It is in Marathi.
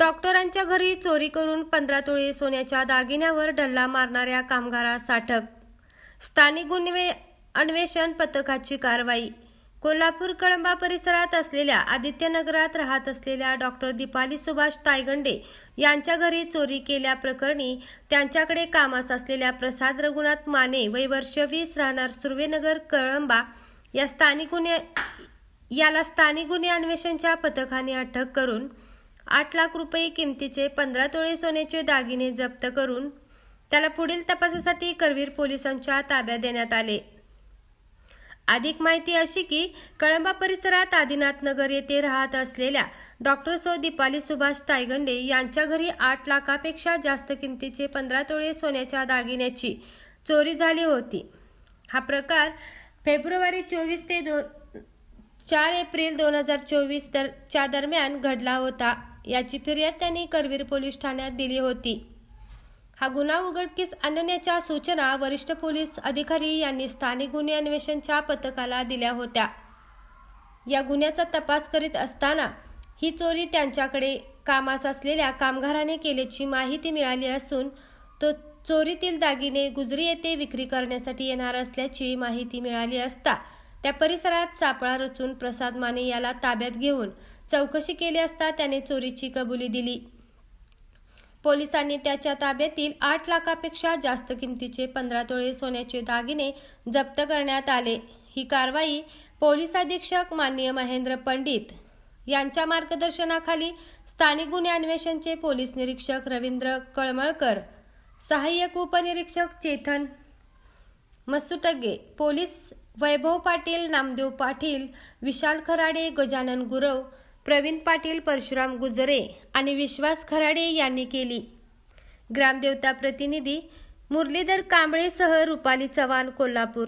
डॉक्टरांच्या घरी चोरी करून 15 तोळे सोन्याच्या दागिन्यावर डल्ला मारणाऱ्या कामगारास अटक. स्थानिक गुन्हे अन्वेषण पथकाची कारवाई. कोल्हापूर कळंबा परिसरात असलेल्या आदित्यनगरात राहत असलेल्या डॉक्टर दीपाली सुभाष तायगंडे यांच्या घरी चोरी केल्याप्रकरणी त्यांच्याकडे कामास असलेल्या प्रसाद रघुनाथ माने वय वर्ष 20 राहणार सुर्वेनगर कळंबा याला स्थानिक गुन्हे अन्वेषणच्या पथकाने अटक करून 8 लाख रुपये किमतीचे 15 तोळे सोन्याचे दागिने जप्त करून त्याला पुढील तपासासाठी करवीर पोलिसांच्या ताब्यात देण्यात आले. अधिक माहिती अशी की कळंबा परिसरात आदिनाथ नगर येथे राहत असलेल्या डॉक्टर दीपाली सुभाष तायगंडे यांच्या घरी 8 लाखापेक्षा जास्त किमतीचे 15 तोळे सोन्याच्या दागिन्याची चोरी झाली होती. हा प्रकार फेब्रुवारी 24 ते 4 एप्रिल 2024 च्या दरम्यान घडला होता. याची फिर्याद त्यांनी करवीर पोलीस ठाण्यात दिली होती. हा गुन्हा उघडकीस आणण्याच्या सूचना वरिष्ठ पोलीस अधिकारी यांनी स्थानिक गुन्हे अन्वेषणच्या पथकाला दिल्या होत्या. या गुन्ह्याचा तपास करीत असताना ही चोरी त्यांच्याकडे कामास असलेल्या कामगाराने केल्याची माहिती मिळाली असून तो चोरीतील दागिने गुजरी येथे विक्री करण्यासाठी येणार असल्याची माहिती मिळाली असता त्या परिसरात सापळा रचून प्रसाद माने याला ताब्यात घेऊन चौकशी केली असता त्याने चोरीची कबुली दिली. पोलिसांनी त्याच्या ताब्यातील 8 लाखापेक्षा जास्त किमतीचे 15 तोळे सोन्याचे दागिने जप्त करण्यात आले. ही कारवाई पोलीस अधीक्षक माननीय महेंद्र पंडित यांच्या मार्गदर्शनाखाली स्थानिक गुन्हे अन्वेषणचे पोलीस निरीक्षक रवींद्र कळमळकर, सहाय्यक उपनिरीक्षक चेतन मसुटगे, पोलीस वैभव पाटील, नामदेव पाटील, विशाल खराडे, गजानन गुरव, प्रवीण पाटील, परशुराम गुजरे आणि विश्वास खराडे यांनी केली. ग्रामदेवता प्रतिनिधी मुरलीधर कांबळेसह रुपाली चव्हाण, कोल्हापूर.